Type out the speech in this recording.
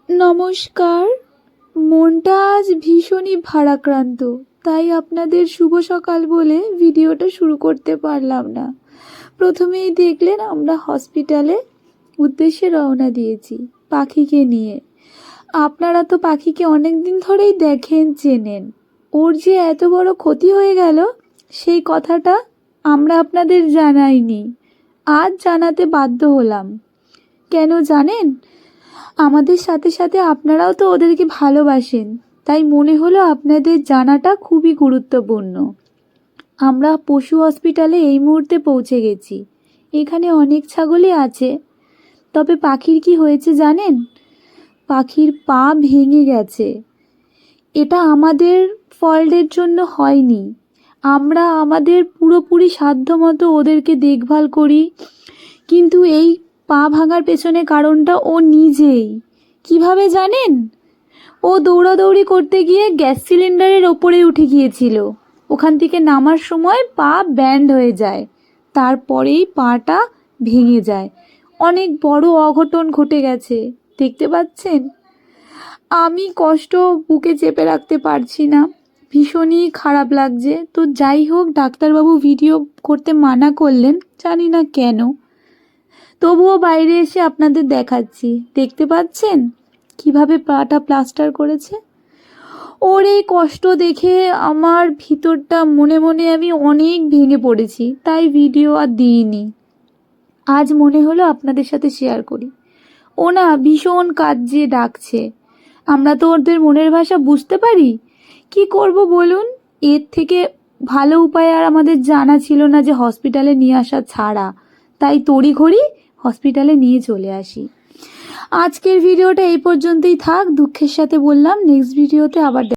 নমস্কার। মনটা আজ ভীষণই ভারাক্রান্ত, তাই আপনাদের শুভ সকাল বলে ভিডিওটা শুরু করতে পারলাম না। প্রথমেই দেখলেন আমরা হসপিটালে উদ্দেশ্যে রওনা দিয়েছি পাখিকে নিয়ে। আপনারা তো পাখিকে অনেক দিন ধরেই দেখেন, চেনেন। ওর যে এত বড় ক্ষতি হয়ে গেল সেই কথাটা আমরা আপনাদের জানাইনি, আজ জানাতে বাধ্য হলাম। কেন জানেন? আমাদের সাথে সাথে আপনারাও তো ওদেরকে ভালোবাসেন, তাই মনে হলো আপনাদের জানাটা খুবই গুরুত্বপূর্ণ। আমরা পশু হসপিটালে এই মুহূর্তে পৌঁছে গেছি। এখানে অনেক ছাগলই আছে, তবে পাখির কি হয়েছে জানেন? পাখির পা ভেঙে গেছে। এটা আমাদের ফল্টের জন্য হয়নি। আমরা আমাদের পুরোপুরি সাধ্যমতো ওদেরকে দেখভাল করি, কিন্তু এই পা ভাঙার পেছনে কারণটা ও নিজেই। কিভাবে জানেন? ও দৌড়াদৌড়ি করতে গিয়ে গ্যাস সিলিন্ডারের ওপরে উঠে গিয়েছিল। ওখান থেকে নামার সময় পা ব্যান্ড হয়ে যায়, তারপরেই পাটা ভেঙে যায়। অনেক বড় অঘটন ঘটে গেছে, দেখতে পাচ্ছেন। আমি কষ্ট বুকে চেপে রাখতে পারছি না, ভীষণই খারাপ লাগছে। তো যাই হোক, ডাক্তারবাবু ভিডিও করতে মানা করলেন, জানি না কেন। তবুও বাইরে এসে আপনাদের দেখাচ্ছি। দেখতে পাচ্ছেন কিভাবে পাটা প্লাস্টার করেছে। ওর এই কষ্ট দেখে আমার ভিতরটা মনে মনে আমি অনেক ভেঙে পড়েছি, তাই ভিডিও আর দিইনি। আজ মনে হলো আপনাদের সাথে শেয়ার করি। ও না ভীষণ কাঁদছে, ডাকছে। আমরা তো ওদের মনের ভাষা বুঝতে পারি। কি করব বলুন? এর থেকে ভালো উপায় আর আমাদের জানা ছিল না যে হসপিটালে নিয়ে আসা ছাড়া, তাই তড়িঘড়ি হসপিটালে নিয়ে চলে আসি। আজকের ভিডিওটা এই পর্যন্তই থাক। দুঃখের সাথে বললাম, নেক্সট ভিডিওতে আবার